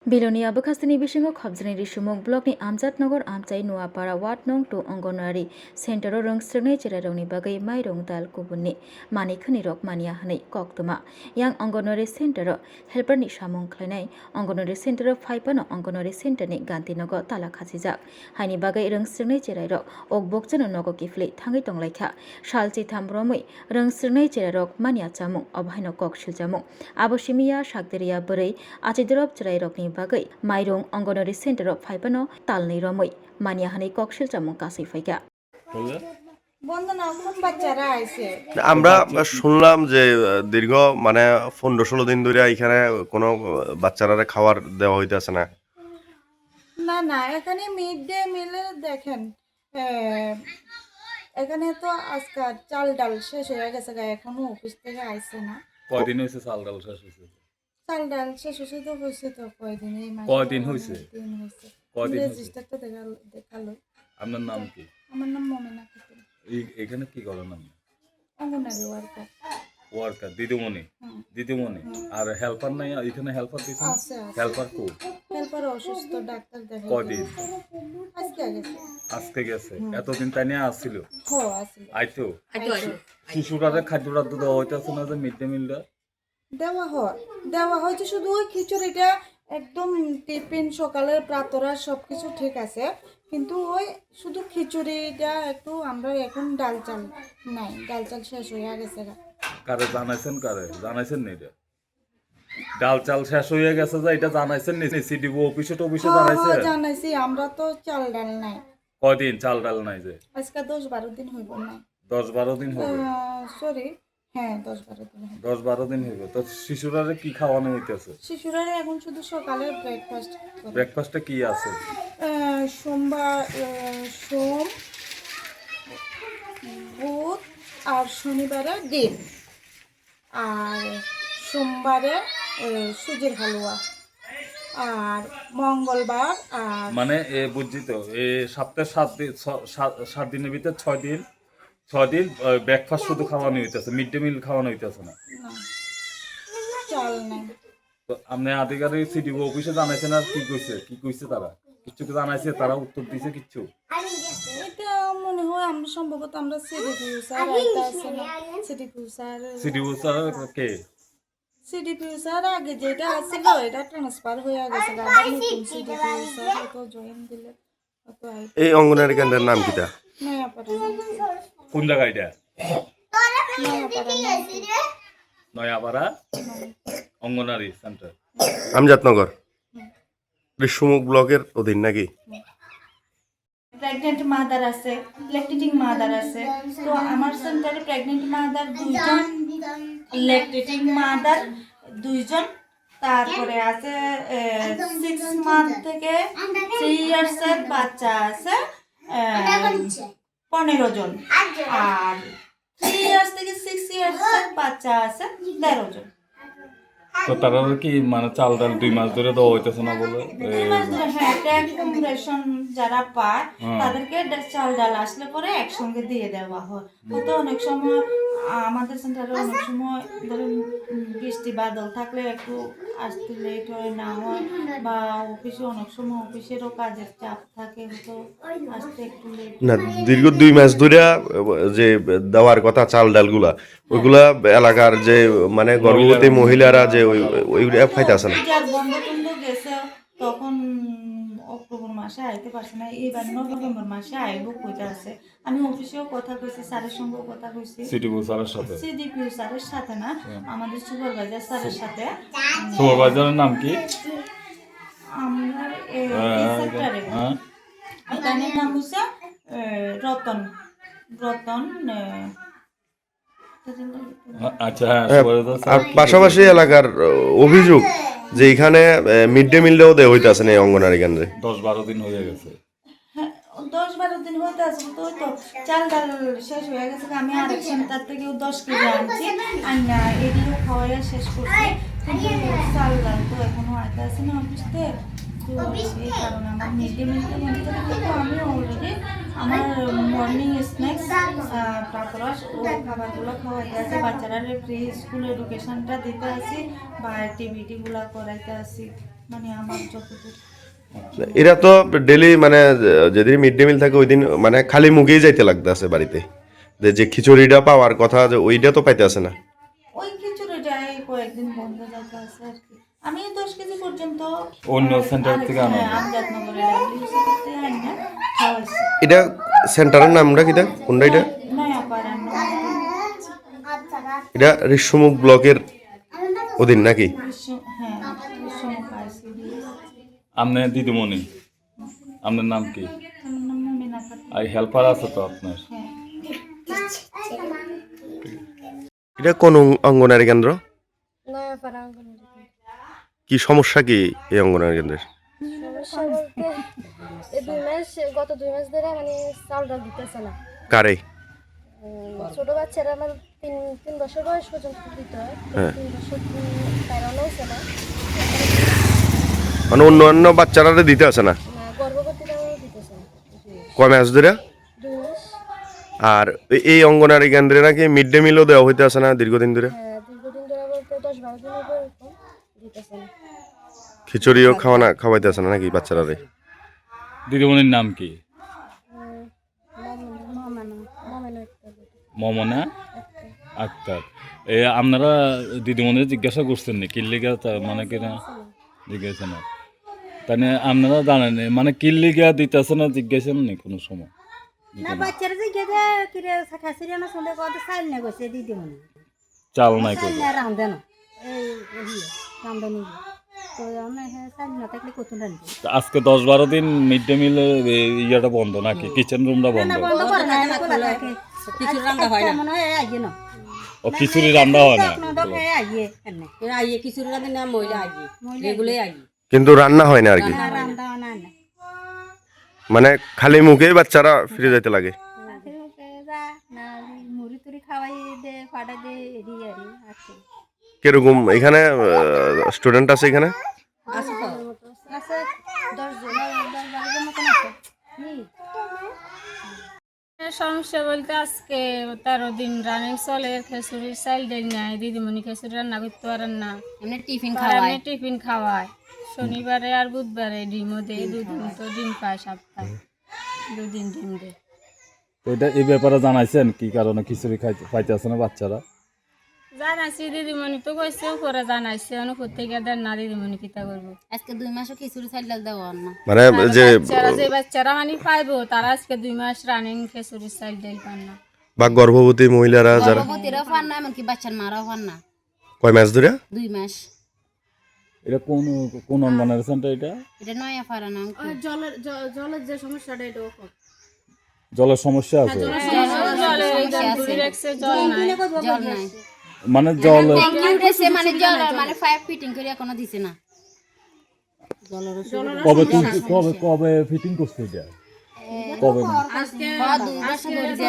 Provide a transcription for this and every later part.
Bilonia Bakastani Bishingo Khobjani Rishumok Blockni Amjadnagar Amchai Nuapara Wat Nong to Angonwari Center Rong Srnai Cherarongni Bagai Mairong Dal Kubunni Manikhani Rok Mania Hanai Koktuma Yang Angonwari Center Helper ni Shamong Klanai Angonwari Center Faipano Angonwari Center ni Gantinago Tala Khasijak Haini Bagai Rong Srnai Cherarok Ok Bokjano Nogo Kifli Thangai Tonglaikha Shalchi Thambromui Rong Srnai Cherarok Mania Chamung Obhaino Kok Shiljamung Aboshimiya Shakderia Burai Achidrop Cherairokni bagai mairong Angonwari Center of Faipano Talnei Romoi Mania Hanai Kokshil Chamung Kasai Faiga আমরা শুনলাম যে দীর্ঘ 15-16 দিন ধরে এখানে কোনো বাচ্চারা খাবার দেওয়া হইতেছে না। না এখানে মিড ডে মিলে দেখেন এখানে তো আজকে চাল ডাল শেষ হয়ে গেছে এখনো অফিস থেকে আইছে না। কয়দিন হয়েছে চাল ডাল শেষ হয়েছে? চাল ডাল শেষ হয়েছে তো হয়েছে তো কয়দিন এই মাসে কয়দিন হয়েছে? কয়দিন রেজিস্টারটা দেখালো। আপনার নাম কি? আমার নাম মমিনা খাতুন। এখানে কি করেন আপনি? অঙ্গনারী ওয়ার্কার। দিদিমণি আর হেল্পার নাই এখানে? হেল্পার দিছেন? আছে হেল্পার কো? হেল্পার অসুস্থ, ডাক্তার দেখাই। কয়দিন? আজকে গেছে। এতদিন তাই নিয়ে আসছিল? আসছিল। আইতো শিশুরা খাদ্যটা দেওয়া হইতেছে না যে মিড ডে মিলটা? দেওয়া হয়েছে শুধু ওই খিচুড়িটা একদম টিফিন সকালের প্রাতরা সবকিছু ঠিক আছে, কিন্তু ওই শুধু খিচুড়িটা একটু আমরা এখন ডাল চাল নাই, ডাল চাল শেষ হয়ে গেছে। কারে জানাইছেন নি এটা? ডাল চাল শেষ হয়ে গেছে যে এটা জানাইছেন নি? সিডিও অফিসে জানাইছি। আমরা তো চাল ডাল নাই। কয়দিন চাল ডাল নাই? যে আজকে 10-12 দিন হইব না। 10-12 দিন হবে? সরি, হ্যাঁ 10-12 দিন। 10-12 দিন হইব। তো শিশুরা কি খাওয়ানো হইতেছে? শিশুরা এখন শুধু সকালে ব্রেকফাস্টে কি আছে? সোম, বুধ আর শনিবারে ডিম, আর সোমবারে সুজির হালুয়া, আর মঙ্গলবার আর মানে বুঝছি তো সপ্তাহে 7 দিনের ভিতরে 6 দিন ব্রেকফাস্ট শুধু খাওয়ানো হইতেছে, মিড ডে মিল খাওয়ানো হইতেছে না? চাল নাই। তো আপনি আধিকারিক সিডিও অফিসে জানাইছেন আর কি কইছে তারা? কিছু কি জানাইছে? তারা উত্তর দিছে কিছু? এটা মনে হয় আমরা সম্ভবত আমরা সিডিপিও স্যার কে? সিডিপিও স্যার আগে যেটা আছিল এটা ট্রান্সফার হয়ে গেছে, আবার নতুন সিডিপিও স্যার তো জয়েন দিলে। এই অঙ্গনারী কেন্দ্রের নাম কিটা? কোন জায়গা এটা? নয়াপাড়া অঙ্গনারী সেন্টার, আমজাদনগর ঋষিমুখ ব্লকের অধীন নাকি? প্রেগনেন্ট মাদার আছে, ল্যাকটেটিং মাদার আছে। তো আমার সেন্টারে প্রেগনেন্ট মাদার 2জন, ল্যাকটেটিং মাদার 2জন, তারপরে আছে 6 মান্থ থেকে 3 ইয়ার্সের বাচ্চা আছে 15 জন, আর 3 ইয়ার্স থেকে 6 ইয়ার্সের বাচ্চা আছে 13 জন। তো তারা কি চাল ডাল 2 মাস ধরে দেওয়া হইতেছে না বলে? 2 মাস ধরে, হ্যাঁ, ট্যাক্স রেশন যারা পায় তাদেরকে চাল ডাল আসলে পরে একসঙ্গে দিয়ে দেওয়া হয়। তো অনেক সময় আমাদের সেন্টারে অনেক সময় ধরুন বৃষ্টি বাদল থাকলে একটু আসতে লেট হয়, না হয়, বা অফিসে অনেক সময় অফিসেরও কাজের চাপ থাকে, তো আসতে একটু লেট। না, দীর্ঘ 2 মাস ধরে যে দেওয়ার কথা চাল ডালগুলা, ওইগুলা এলাকার যে গর্ভবতী মহিলারা যে ওইগুলা পাইতেছে না। বন্ধ গেছে তখন অক্টোবর মাসে আইতে পারছে না, এবার নভেম্বর মাসে আইব কইতে আছে। আমি অফিসেও কথা কইছি, স্যারের সঙ্গেও কথা কইছি, সিডিপিও স্যারের সাথে না, আমাদের সুপারভাইজার স্যারের সাথে। সুপারভাইজারের নাম কি? আমার এই সেক্টরে এটার নাম হচ্ছে রতন। আচ্ছা, আর পাশাপাশি এলাকার অভিযোগ যে এখানে মিড ডে মিলটাও দেওয়া হইতেছে না এই অঙ্গনারী কেন্দ্রে। 10-12 দিন হয়ে গেছে। 10-12 দিন হইতে আছে, তো চাল ডাল শেষ হয়ে গেছে। আমি আরেক সেন্টার থেকেও 10 কেজি আনছি, আইনা এদিকেও খাওয়াইয়া শেষ করছি, কিন্তু চাল ডাল তো এখনো আইতে আছে না অফিসতে। তো এই কারণে আমার মিড ডে মিলটার মধ্যে কিন্তু আমি অলরেডি আমার মর্নিং স্ন্যাক্স প্রাতরাশ ও খাবারগুলো খাওয়াইতে আছি, বাচ্চারা প্রি স্কুল এডুকেশনটা দিতে আছি বা অ্যাক্টিভিটিগুলো করাইতে আছি। মানে আমার যতদূর এরা তো ডেলি মানে যেদিন মিড ডে মিল থাকে ওই দিন মানে খালি মুখেই যাইতে লাগতেছে বাড়িতে, যে খিচুড়িটা পাওয়ার কথা যে ওইটা তো পাইতে আসে না। ওই খিচুড়িটাই কয়েকদিন বন্ধ যাতে আছে আর কি। আমি 10 কেজি পর্যন্ত অন্য সেন্টার থেকে আনা। আমজাদনগরের ডাব্লিউসি করতে আইনা খাওয়াইছি। এটা সেন্টারের নামটা কিটা, কোনটা এটা? নয়াপাড়া এটা ঋষ্যমুখ ব্লকের অধীন নাকি? হ্যাঁ বিশ্বমুখ আইসিডি। আপনার দিদিমণি, আপনার নাম কি? আমার নাম মুমিনা খাতুন। আর হেল্পার আছে তো আপনার? হ্যাঁ এটা কোন অঙ্গনারী কেন্দ্র? নয়াপাড়া অঙ্গনওয়াড়ি। কি সমস্যা কি এই অঙ্গনারী কেন্দ্রের? সমস্যা বলতে গত 2 মাস ধরে মানে চাল ডাল দিতেছে না। কারে? ছোট বাচ্চারা আমার 3 বছর বয়স পর্যন্ত দিতে হয়। হ্যাঁ। 3 বছর পাইরানো হয়েছে না। মানে অন্য বাচ্চারা দিতে আসে না? গর্ভবতীরাও দিতেছে না। কয় মাস ধরে? 2 মাস। আর এই অঙ্গনারী কেন্দ্রে নাকি মিড ডে মিলও দেওয়া হইতে আসে না দীর্ঘদিন ধরে? হ্যাঁ, দীর্ঘদিন ধরে বলতে 10-12 দিন উপর এরকম দিতেছে না। খিচুড়িও খাওয়াইতে আসে না নাকি বাচ্চারা? দিদিমণির নাম কি? মামানো একটা মমনা আক্তার। আপনারা দিদিমণির জিজ্ঞাসা করছেন নি কিল্লিগা মানে কিনা জিজ্ঞাসা না, তাই আপনারা জানেন মানে কিল্লিগা দিতেছে না জিজ্ঞাসা নি কোনো সময়? না বাচ্চারা যে গেদে কিরে খাসিরে না শুনলে কত সাইল না গেছে দিদিমণি চাল নাই সাইল করে না রাঁধে না এই রাঁধে তো আমরা হ্যাঁ সাইল না থাকলে কত রাঁধবে আজকে 10-12 দিন মিড ডে মিল ইয়াটা বন্ধ নাকি, কিচেন রুমটা বন্ধ? না বন্ধ করে না এটা খোলা থাকে কিছু রান্না হয় না মনে হয় আইয়ে না ও খিচুড়ি রান্না হয় না? আইয়ে এনে আইয়ে কিছু রাঁধে না মহিলা আইয়ে এগুলোই আইয়ে কিন্তু রান্না হয় না আর কি, রান্না না না মানে খালি মুখেই বাচ্চারা ফিরে যাইতে লাগে। যা না মুড়ি টুড়ি খাওয়াই দে ফাটা দে এডি আরি আছে কিরকম এখানে স্টুডেন্ট আছে এখানে? আছে তো আছে 10 জন 10-12 জন মতন আছে সমস্যা বলতে আজকে 13 দিন রানিং চলে, খেসুরির চাল দেয় নাই, দিদিমণি খেসুরি রান্না করতে পারেন না, এমনি টিফিন আর খাওয়ায় এমনি টিফিন খাওয়ায়। শনিবারে আর বুধবারে ডিমও দেয়, 2 দিন তো ডিম পায় সপ্তাহে, 2 দিন ডিম দেয়। তো এটা এই ব্যাপারে জানাইছেন কি কারণে খিচুড়ি খাইতে আসে না বাচ্চারা? জানাইছি, দিদিমণি তো কইছে উপরে জানাইছে, অনুপুর থেকে দেন না, দিদিমণি কিতা করবো। আজকে 2 মাসও খিচুড়ি চাল ডাল দেওয়া না মানে যে বাচ্চারা মানে পাইবো তারা আজকে 2 মাস রানিং খেসুরির চাল দেয় পান না। বা গর্ভবতী মহিলারা যারা গর্ভবতীরাও পান না এমনকি বাচ্চার মারাও পান না কয় মাস ধরে? 2 মাস। এটা কোন অঙ্গনের সেন্টার? এটা নয়াপাড়া নাম কি? জলের যে সমস্যাটা এটা জলের সমস্যা আছে? জলের একদম দূরে রাখছে, জল নাই। জল নাই মানে জল ট্যাঙ্কি উঠেছে মানে জল মানে পাইপ ফিটিং করে এখনো দিছে না। কবে ফিটিং করছে এটা? কবে? আজকে 2 বছর ধরে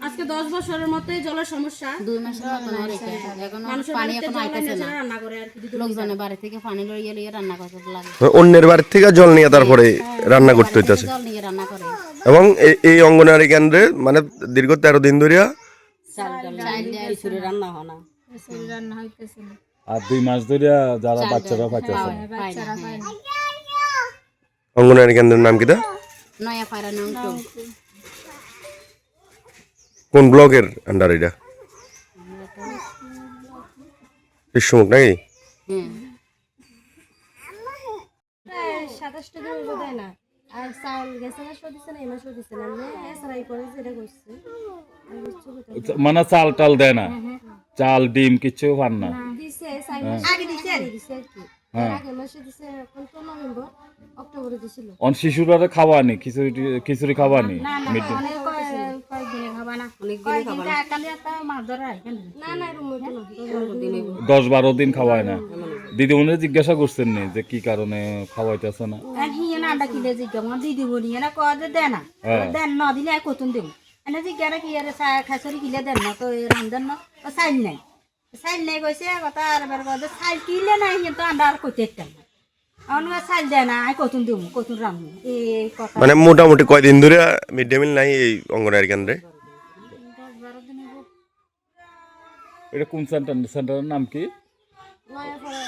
আজকে 10 বছরের মতোই জলের সমস্যা। 2 মাসের মতো হয়েছে এখনো পানি এখনো আইতেছে না। রান্না করে আর কি লোকজনের বাড়ি থেকে পানি লইয়ে লইয়ে রান্না করতে লাগে, অন্যের বাড়ি থেকে জল নিয়ে তারপরে রান্না করতে হইতেছে। জল নিয়ে রান্না করে এবং এই অঙ্গনারী কেন্দ্রে মানে দীর্ঘ 13 দিন ধরে চাল ডাল খিচুড়ি রান্না হয় না খেসুরি রান্না হইতেছিল, আর 2 মাস ধরে যারা বাচ্চারা পাইতেছে বাচ্চারা পায় না। অঙ্গনারী কেন্দ্রের নাম কিটা? নয়াপাড়া নাম তো কোন ব্লকের আন্ডার এটা? বিশ্বমুখ নাকি? হুম 27টা দিন ওষুধ দেয় না, আর চাউল গেছে মাসও দিচ্ছে না, এই মাসও দিচ্ছে না, এছাড়া এই করে যেটা করছে মানে চাল টাল দেয় না, চাল ডিম কিছু পান না? দিছে 4 মাস আগে দিছে আর কি, আগে মাসে দিছে, এখন তো নভেম্বর অক্টোবরে দিছিল। শিশুরা খাওয়ানি খিচুড়ি খাওয়ানি মিড ডে? কয়েকদিনে খাবা না, অনেক দিন খাবার কালি একটা মাছ ধরা এখানে না না রুমে তো না 10-12 দিন খাওয়ায় না। দিদিমণি জিজ্ঞাসা করছেন নি যে কি কারণে খাওয়াইতেছে না? আর হিয়ে না আন্ডা কিলে জিজ্ঞাসা দিদি বলি না কদে দেন না দেন না দিলে আর কতন দেব এনে জিজ্ঞাসা কি আর খাসরি কিলে দেন না তো রান্ধেন না ও সাইল নাই কইছে কথা আর বার কদে সাইল কিলে নাই কিন্তু আন্ডা আর কইতে একটা অন্য সাইল দেয় না আর কতন দেব কতন রান্ধব এই কথা। মানে মোটামুটি কয়দিন ধরে মিড ডে মিল নাই এই অঙ্গনারী কেন্দ্রে? 10-12 দিন হলো। এটা কোন সেন্টারের নাম কি? নয়াপাড়া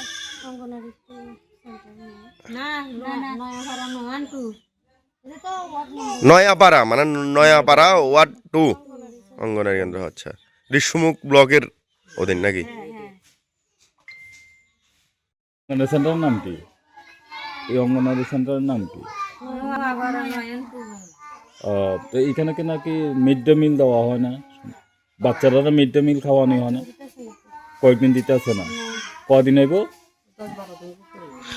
অঙ্গনওয়াড়ি সেন্টার। না না না নয়া ভাড়া নয়ান টু এটা তো নয়াপাড়া মানে নয়াপাড়া ওয়ার্ড 2 অঙ্গনারী কেন্দ্র, আচ্ছা ঋষিমুখ ব্লকের অধীন নাকি? অঙ্গনারী সেন্টারের নাম কি? এই অঙ্গনারী সেন্টারের নাম কি? নয়া ভাড়া নয়ান টু তো এখানে কি নাকি মিড ডে মিল দেওয়া হয় না? বাচ্চারা মিড ডে মিল খাওয়ানো হয় না? কয়েকদিন দিতে আসে না? কদিন এগো